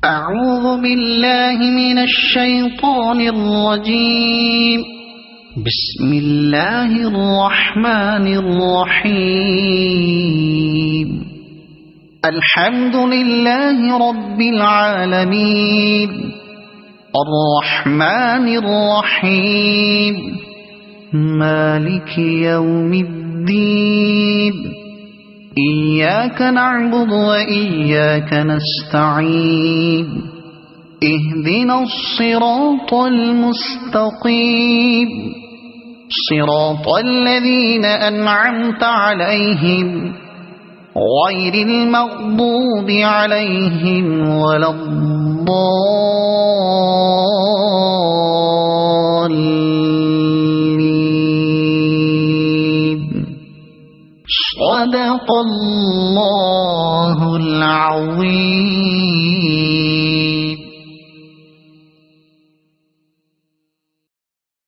أعوذ بالله من الشيطان الرجيم. بسم الله الرحمن الرحيم. الحمد لله رب العالمين الرحمن الرحيم مالك يوم الدين إياك نعبد وإياك نستعين اهدنا الصراط المستقيم صراط الذين أنعمت عليهم غير المغضوب عليهم ولا الضالين. صدق الله العظيم.